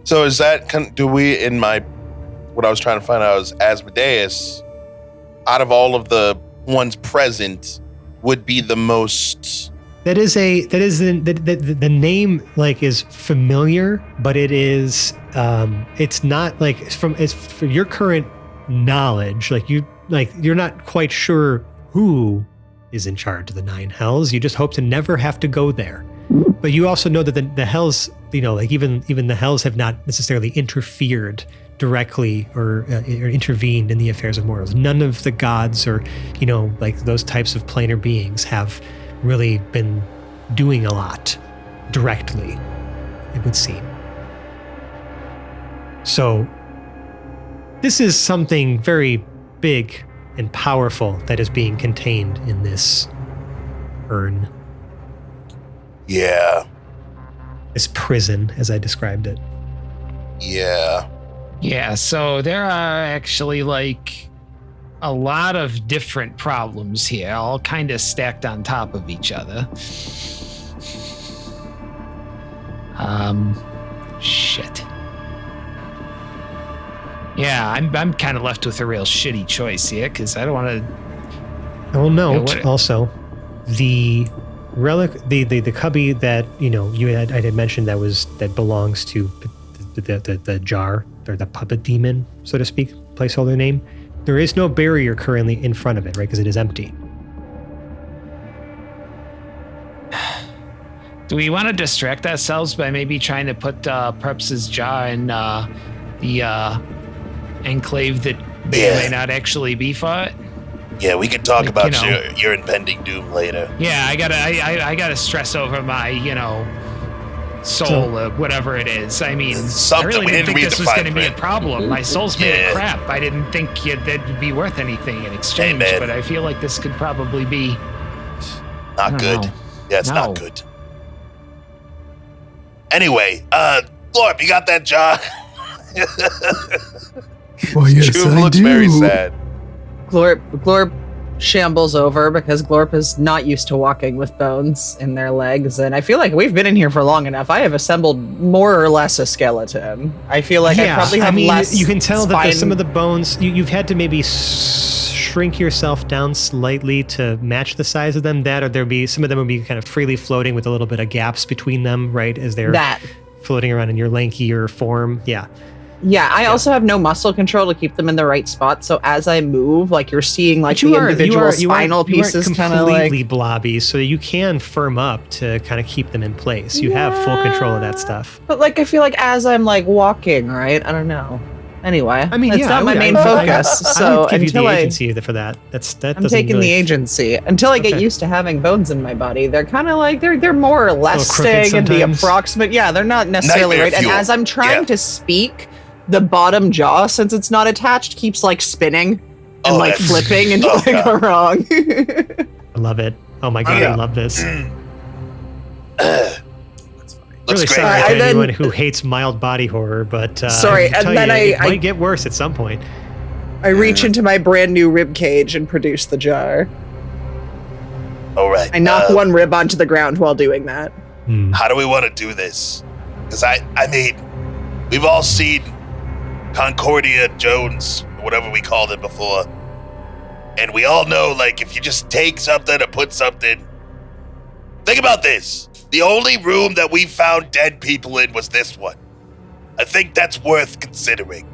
So is that, what I was trying to find out is Asmodeus, out of all of the ones present, would be the most... the name like is familiar, but it is, it's not like, it's for your current knowledge, you're not quite sure who is in charge of the nine hells. You just hope to never have to go there. But you also know that the hells, even the hells have not necessarily interfered directly or intervened in the affairs of mortals. None of the gods or, those types of planar beings have really been doing a lot directly, it would seem. So this is something very big and powerful that is being contained in this urn. Yeah. This prison, as I described it. Yeah. Yeah, so there are actually like a lot of different problems here, all kind of stacked on top of each other. Shit. Yeah, I'm kind of left with a real shitty choice here because I don't want to. I will note also the relic, the cubby that I had mentioned that belongs to the jar or the puppet demon, so to speak, placeholder name. There is no barrier currently in front of it, right? Because it is empty. Do we want to distract ourselves by maybe trying to put Perps's jaw in the enclave that may or may not actually be fought? Yeah, we can talk Like, about you know. your impending doom later. Yeah, I gotta stress over my, soul or whatever it is. I mean, Something. I really We didn't didn't think read this the was fine going to be a print. problem. My soul's made Yeah. of crap. I didn't think that'd be worth anything in exchange, man. but I feel like this could probably be I Not don't good. know. Yeah, it's No. not good. Anyway, Lord, you got that jaw? Well, yes, Juve I looks do. very sad. Glorp shambles over because Glorp is not used to walking with bones in their legs, and I feel like we've been in here for long enough. I have assembled more or less a skeleton. I feel like I probably have less. You can tell that there's spine- some of the bones, you've had to maybe shrink yourself down slightly to match the size of them. That, or there'll be some of them will be kind of freely floating with a little bit of gaps between them, right? As they're that. floating around in your lankier form. Yeah. Yeah, I also have no muscle control to keep them in the right spot. So as I move, like you're seeing, like But the individual spinal pieces kind of completely like. blobby, so you can firm up to kind of keep them in place. You have full control of that stuff. But like I feel like as I'm like walking, right? I don't know. Anyway, I mean, it's yeah, not my main focus. I So would give you the until agency for that. That I'm doesn't taking really, the agency until I get Okay. used to having bones in my body. They're kind of like they're more or less crooked staying in the sometimes. approximate. Yeah, they're not necessarily Nightmare right. And fuel. as I'm trying Yeah. to speak, the bottom jaw, since it's not attached, keeps like spinning and Oh, like that's- flipping until oh, I God. go wrong. I love it. Oh my god, Yeah. I love this. Looks Really great. sorry I to then- anyone who hates mild body horror, but Sorry, I can and tell then you, it I- might get worse at some point. I reach into my brand new rib cage and produce the jar. All right. I knock one rib onto the ground while doing that. Hmm. How do we want to do this? Because I mean, we've all seen Concordia Jones, or whatever we called it before. And we all know, like, if you just take something or put something. Think about this. The only room that we found dead people in was this one. I think that's worth considering.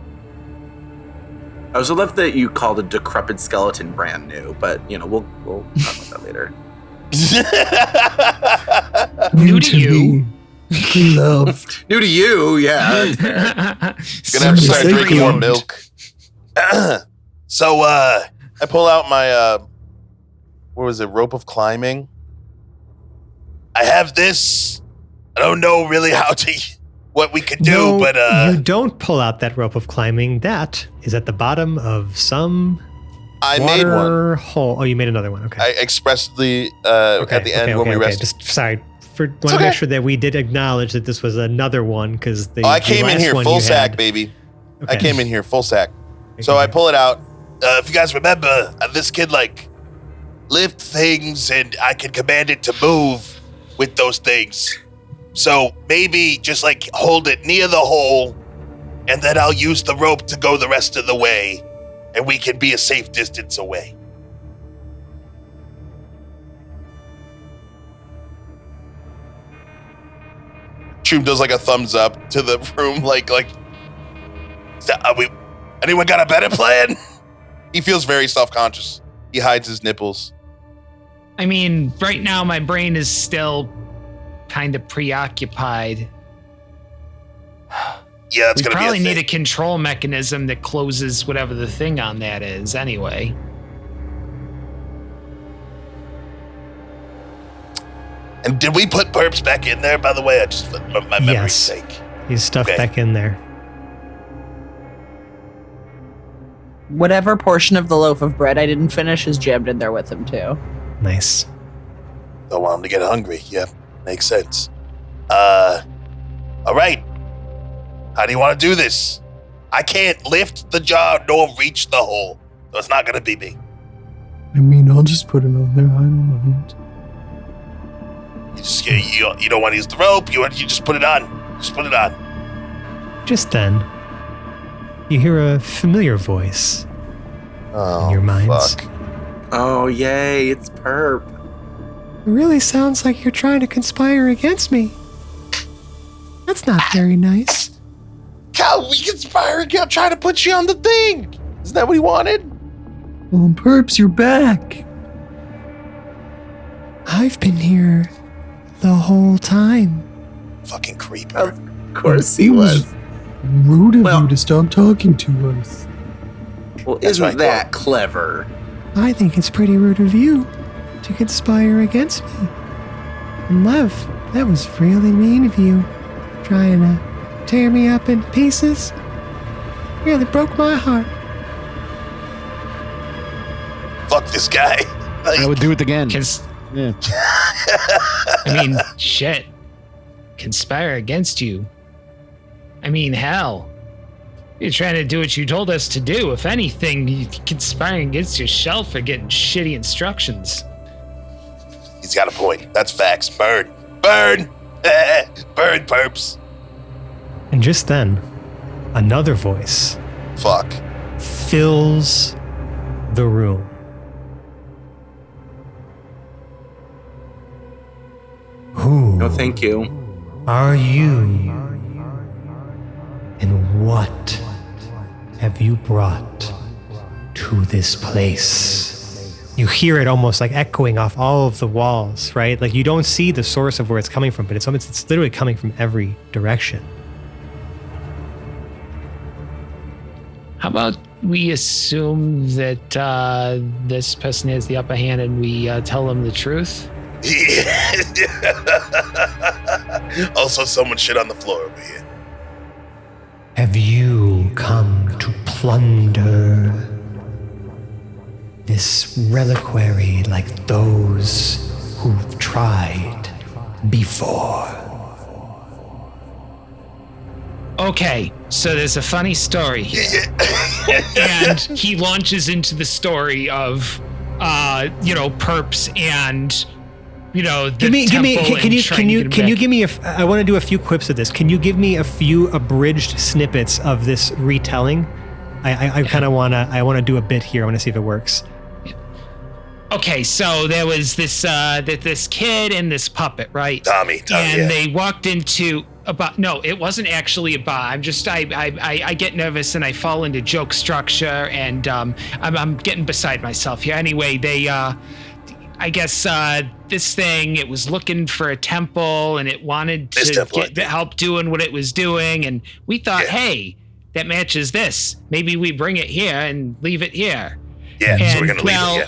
I also love that you called a decrepit skeleton brand new, but we'll talk about that later. New to you. Loved. New to you, yeah. Gonna have to Somebody start say drinking more cloned. milk. So, I pull out my, what was it, rope of climbing? I have this. I don't know really what we could do, No, but, you don't pull out that rope of climbing. That is at the bottom of some I made one. water hole. Oh, you made another one. Okay. I expressly Okay, at the end okay, when we okay. rested. Just sorry. Want to okay. make sure that we did acknowledge that this was another one because the. I the came in last here one full you sack, had- baby. I Okay. came in here full sack. So Okay. I pull it out. if you guys remember, this kid, like, lift things and I can command it to move with those things. So maybe just, like, hold it near the hole and then I'll use the rope to go the rest of the way and we can be a safe distance away. Choom does like a thumbs up to the room, like. Anyone got a better plan? He feels very self-conscious. He hides his nipples. I mean, right now my brain is still kind of preoccupied. Yeah, it's We gonna probably be a need a thing. control mechanism that closes whatever the thing on that is anyway. And did we put Perps back in there, by the way? I just, for my memory's Yes. sake. He's stuffed Okay. back in there. Whatever portion of the loaf of bread I didn't finish is jammed in there with him too. Nice. Don't want him to get hungry. Yeah, makes sense. All right. How do you want to do this? I can't lift the jar nor reach the hole, so it's not gonna be me. I mean, I'll just put it on there. I don't mind. You don't want to use the rope. You just put it on. Just put it on. Just then, you hear a familiar voice. Oh, In your minds. fuck. Oh, yay, it's Perp. It really sounds like you're trying to conspire against me. That's not very nice. Cal, we conspiring. I'm trying to put you on the thing. Isn't that what he wanted? Perps, you're back. I've been here the whole time. Fucking creeper. Of course he It was. was rude of Well- you to stop talking to us. Well, That's isn't right, that clever? I think it's pretty rude of you to conspire against me. And Lev, that was really mean of you, trying to tear me up in pieces. Really broke my heart. Fuck this guy. Like, I would do it again. I mean, shit. Conspire against you. I mean, hell. You're trying to do what you told us to do. If anything, you're conspiring against yourself for getting shitty instructions. he's got a point. That's facts. Burn. Burn. Burn, perps. And just then, another voice Fuck. fills the room. Who No, thank you. are you? And what have you brought to this place? You hear it almost like echoing off all of the walls, right? Like you don't see the source of where it's coming from, but it's literally coming from every direction. How about we assume that this person has the upper hand and we tell them the truth? Also, someone shit on the floor over here. Have you come to plunder this reliquary like those who've tried before? Okay, so there's a funny story here. And he launches into the story of, perps and, the Can you give me I want to do a few quips of this. Can you give me a few abridged snippets of this retelling? I kind of want to do a bit here. I want to see if it works. Okay, so there was this kid and this puppet, right? Tommy, and yeah. they walked into a bar. No, it wasn't actually a bar. I get nervous and I fall into joke structure, and I'm getting beside myself here. Anyway, they I guess this thing, it was looking for a temple and it wanted to get help doing what it was doing, and we thought, hey, that matches this. Maybe we bring it here and leave it here. Yeah, and, so we're gonna leave it here.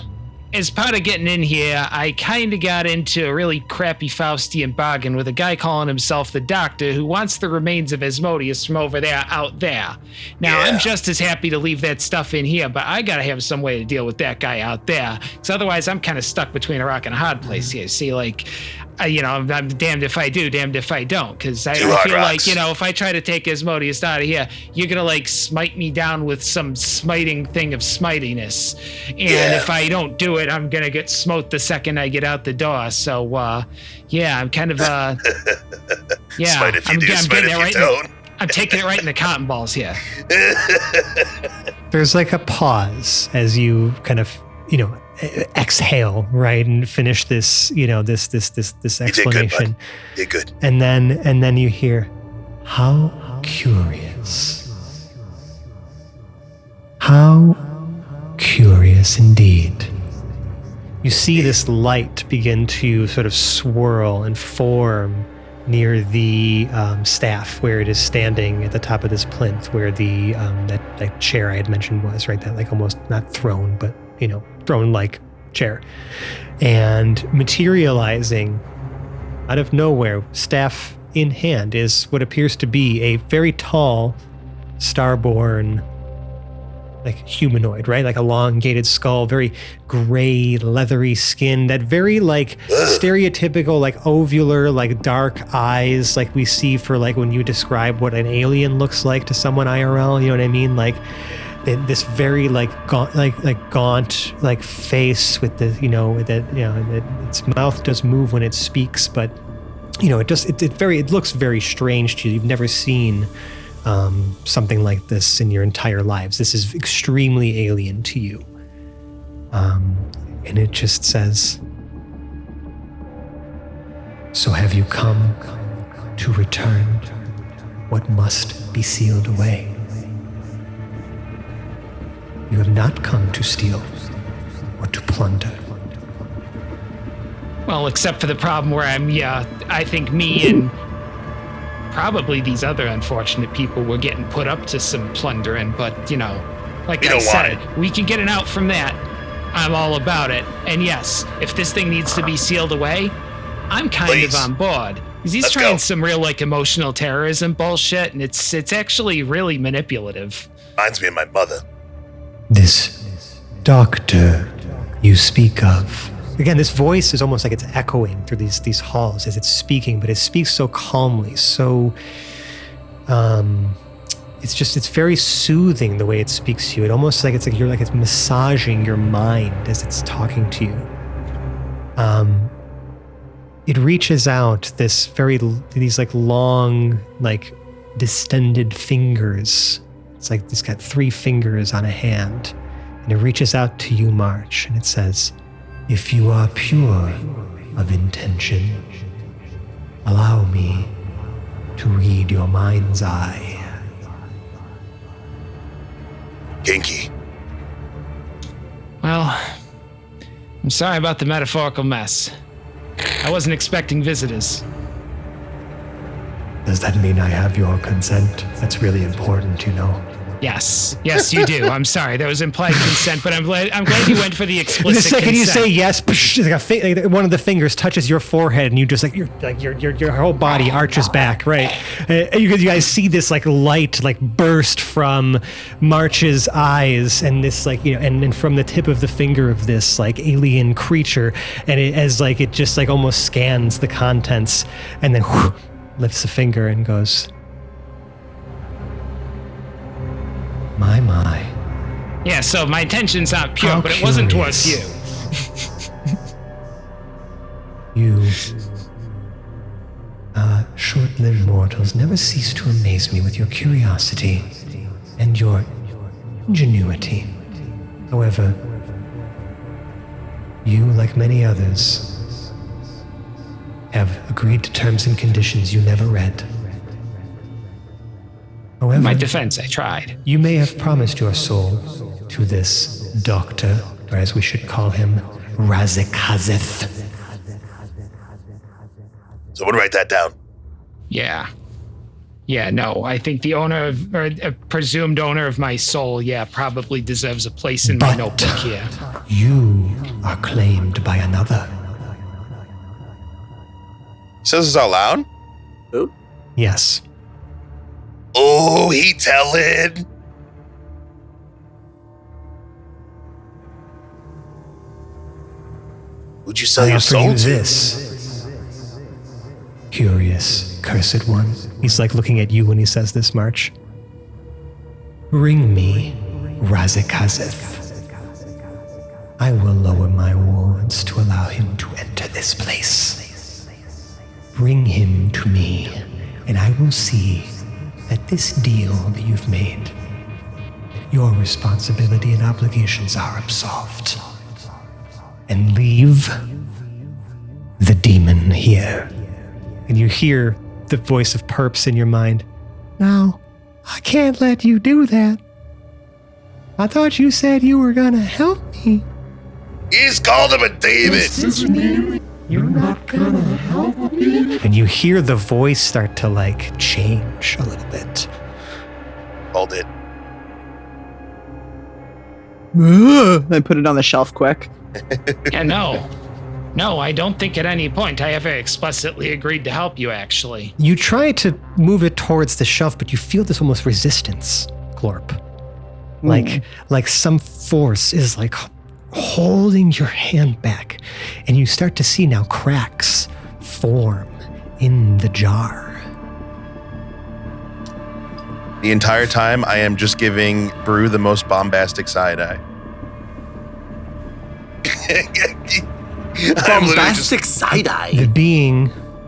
As part of getting in here, I kind of got into a really crappy Faustian bargain with a guy calling himself the Doctor who wants the remains of Asmodeus from over there out there. Now, I'm just as happy to leave that stuff in here, but I got to have some way to deal with that guy out there. Because otherwise, I'm kind of stuck between a rock and a hard place here. See, I'm damned if I do, damned if I don't. Because I feel like, if I try to take Asmodeus out of here, you're going to, smite me down with some smiting thing of smitiness. And if I don't do it, I'm going to get smote the second I get out the door. So, I'm kind of, Smite if you do, smite if you don't. I'm taking it right in the cotton balls here. There's like a pause as you kind of, exhale, right, and finish this, this explanation. You did good. And then you hear, how curious. How curious indeed. You see this light begin to sort of swirl and form near the staff where it is standing at the top of this plinth, where the that chair I had mentioned was, right? That like almost not throne, but throne-like chair. And materializing out of nowhere, staff in hand, is what appears to be a very tall, starborn, like humanoid, right? Like elongated skull, very gray, leathery skin, that very like stereotypical, like ovular, like dark eyes, like we see for like when you describe what an alien looks like to someone IRL, you know what I mean? Like this very like gaunt like face with the its mouth does move when it speaks, but it looks very strange to you. You've never seen something like this in your entire lives. This is extremely alien to you. And it just says, so have you come to return what must be sealed away? You have not come to steal or to plunder. Well, except for the problem where I think me and probably these other unfortunate people were getting put up to some plundering, but, like I said, we can get an out from that. I'm all about it. And yes, if this thing needs to be sealed away, I'm kind of on board. Because he's trying some real, emotional terrorism bullshit, and it's actually really manipulative. Reminds me of my mother. This doctor you speak of. Again, this voice is almost like it's echoing through these halls as it's speaking, but it speaks so calmly, so it's very soothing the way it speaks to you. It almost like it's massaging your mind as it's talking to you. It reaches out these long, distended fingers. It's like it's got 3 fingers on a hand, and it reaches out to you, March, and it says, "If you are pure of intention, allow me to read your mind's eye." Kinky. Well, I'm sorry about the metaphorical mess. I wasn't expecting visitors. Does that mean I have your consent? That's really important, Yes, you do. I'm sorry, that was implied consent, but I'm glad you went for the explicit the second consent. you say yes, one of the fingers touches your forehead, and you just your whole body arches back, right? You guys see this light burst from March's eyes, and this and from the tip of the finger of this alien creature, and it just almost scans the contents, and then lifts a finger and goes, My. Yeah, so my intention's not pure, but it wasn't towards you. You, short-lived mortals, never cease to amaze me with your curiosity and your ingenuity. However, you, like many others, have agreed to terms and conditions you never read. However, in my defense, I tried. You may have promised your soul to this doctor, or as we should call him, Razikazeth. Someone write that down. Yeah, no, I think the owner or a presumed owner of my soul, probably deserves a place in my notebook here. You are claimed by another. Says this out loud? Who? Yes. Oh, he telling. Would you sell your soul to? This curious, cursed one. He's looking at you when he says this, March. Bring me Razikazeth. I will lower my wards to allow him to enter this place. Bring him to me, and I will see that this deal that you've made, your responsibility and obligations are absolved. And leave the demon here. And you hear the voice of Perps in your mind. No, I can't let you do that. I thought you said you were gonna help me. He's called him a demon. You're not gonna help me? And you hear the voice start to change a little bit. Hold it. I put it on the shelf quick. Yeah, no, I don't think at any point I ever explicitly agreed to help you, actually. You try to move it towards the shelf, but you feel this almost resistance, Glorp. Like some force is holding your hand back, and you start to see now cracks form in the jar. The entire time, I am just giving Brew the most bombastic side eye. Bombastic side eye.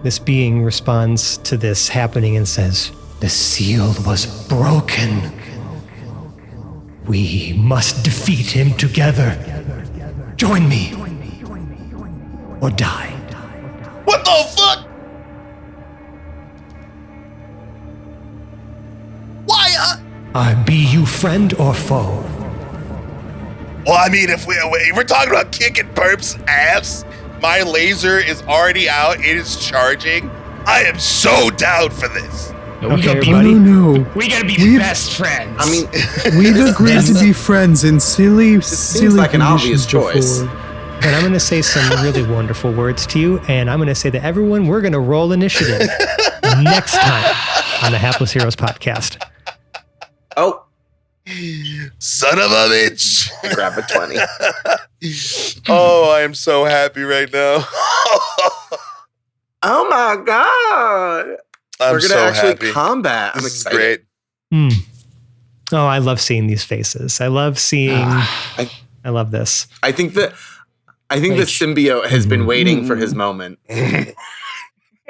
This being responds to this happening and says, "The seal was broken. We must defeat him together. Join me, or die." What the fuck? Why? Be you friend or foe, Well, I mean, if we're talking about kicking Perp's ass, my laser is already out. It is charging. I am so down for this. We gotta be best friends. I mean, we've agreed to be friends in silly like an obvious choice. And I'm going to say some really wonderful words to you, and I'm going to say to everyone, we're going to roll initiative next time on the Hapless Heroes podcast. Oh. Son of a bitch. Grab a 20. Oh, I am so happy right now. Oh my God. I'm We're going to so actually happy. combat. I'm This is excited. great. Oh, I love seeing these faces. I love seeing, I love this. I think the symbiote has been waiting for his moment.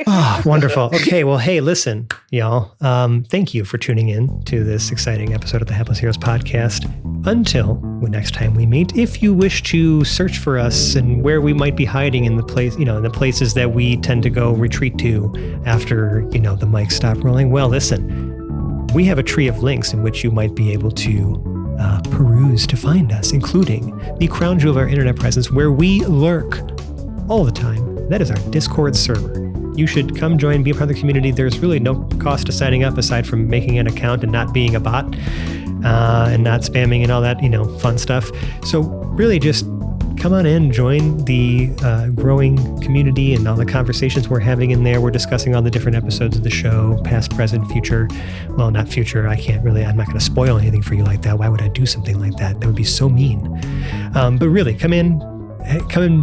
Oh, wonderful. Okay, well, hey, listen, y'all. Thank you for tuning in to this exciting episode of the Hapless Heroes podcast. Until next time we meet, if you wish to search for us and where we might be hiding in the place, in the places that we tend to go retreat to after, the mics stop rolling, well, listen, we have a tree of links in which you might be able to peruse to find us, including the crown jewel of our internet presence where we lurk all the time. That is our Discord server. You should come join, be a part of the community. There's really no cost to signing up aside from making an account and not being a bot and not spamming and all that, fun stuff. So really just come on in, join the growing community and all the conversations we're having in there. We're discussing all the different episodes of the show, past, present, future. Well, not future. I'm not going to spoil anything for you like that. Why would I do something like that? That would be so mean. But really, come and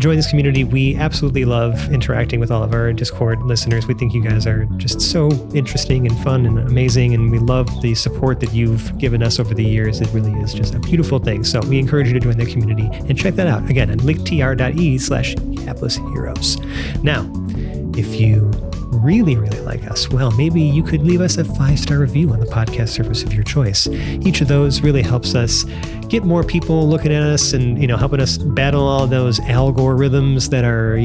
join this community. We absolutely love interacting with all of our Discord listeners. We think you guys are just so interesting and fun and amazing, and we love the support that you've given us over the years. It really is just a beautiful thing. So we encourage you to join the community and check that out again at linktr.ee/haplessheroes. Now, if you really like us, well, maybe you could leave us a 5-star review on the podcast service of your choice. Each of those really helps us get more people looking at us and, helping us battle all those algorithms that are,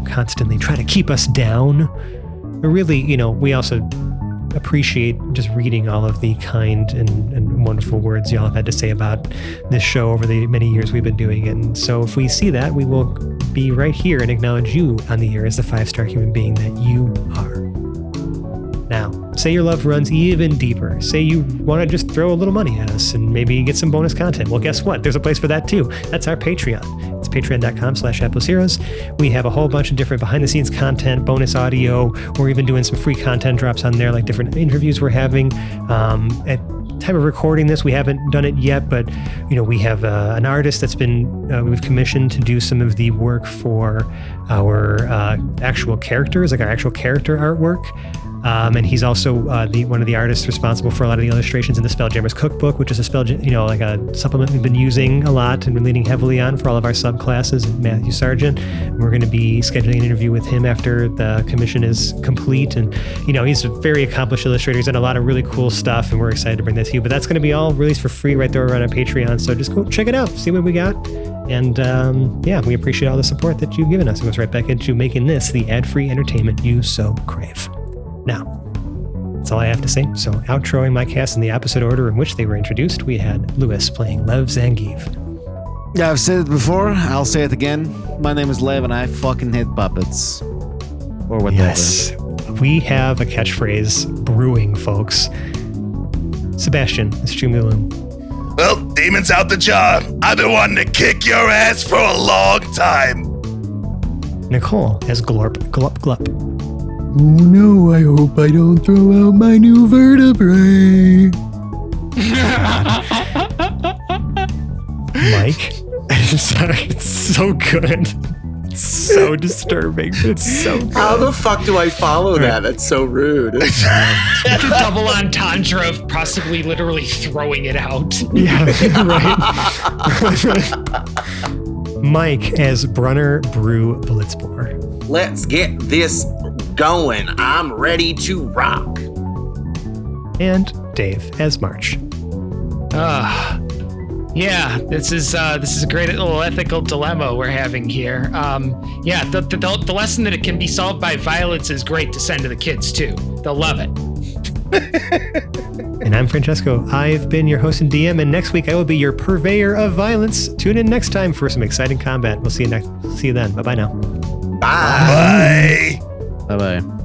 constantly trying to keep us down. But really, we also appreciate just reading all of the kind and wonderful words y'all have had to say about this show over the many years we've been doing it. And so if we see that, we will be right here and acknowledge you on the air as the 5-star human being that you are. Now, say your love runs even deeper. Say you want to just throw a little money at us and maybe get some bonus content. Well, guess what? There's a place for that too. That's our Patreon. It's patreon.com/haplessheroes. We have a whole bunch of different behind-the-scenes content, bonus audio. We're even doing some free content drops on there, like different interviews we're having. At time of recording this, we haven't done it yet, but we have an artist that's been we've commissioned to do some of the work for our actual characters, like our actual character artwork. And he's also one of the artists responsible for a lot of the illustrations in the Spelljammer's Cookbook, which is a like a supplement we've been using a lot and been leaning heavily on for all of our subclasses. Matthew Sargent. We're going to be scheduling an interview with him after the commission is complete. And he's a very accomplished illustrator. He's done a lot of really cool stuff, and we're excited to bring that to you. But that's going to be all released for free right there on our Patreon. So just go check it out, see what we got. And we appreciate all the support that you've given us. It goes right back into making this the ad-free entertainment you so crave. Now, that's all I have to say. So, outroing my cast in the opposite order in which they were introduced, we had Lewis playing Lev Zangief. Yeah, I've said it before. I'll say it again. My name is Lev, and I fucking hate puppets. Or whatever. Yes, we have a catchphrase brewing, folks. Sebastian, it's Loom. Well, demons out the jar. I've been wanting to kick your ass for a long time. Nicole as Glorp Glup Glup. Oh no, I hope I don't throw out my new vertebrae. Mike. Sorry, it's so good. It's so disturbing. It's so good. How the fuck do I follow that? That's so rude. It's a double entendre of possibly literally throwing it out. Yeah, right. Mike as Brunner Brew Blitzboar. Let's get this going. I'm ready to rock. And Dave as March. Yeah, this is a great little ethical dilemma we're having here. The lesson that it can be solved by violence is great to send to the kids too. They'll love it. And I'm Francesco. I've been your host and DM, and next week I will be your purveyor of violence. Tune in next time for some exciting combat. We'll see you then. Bye-bye now. Bye. Bye-bye.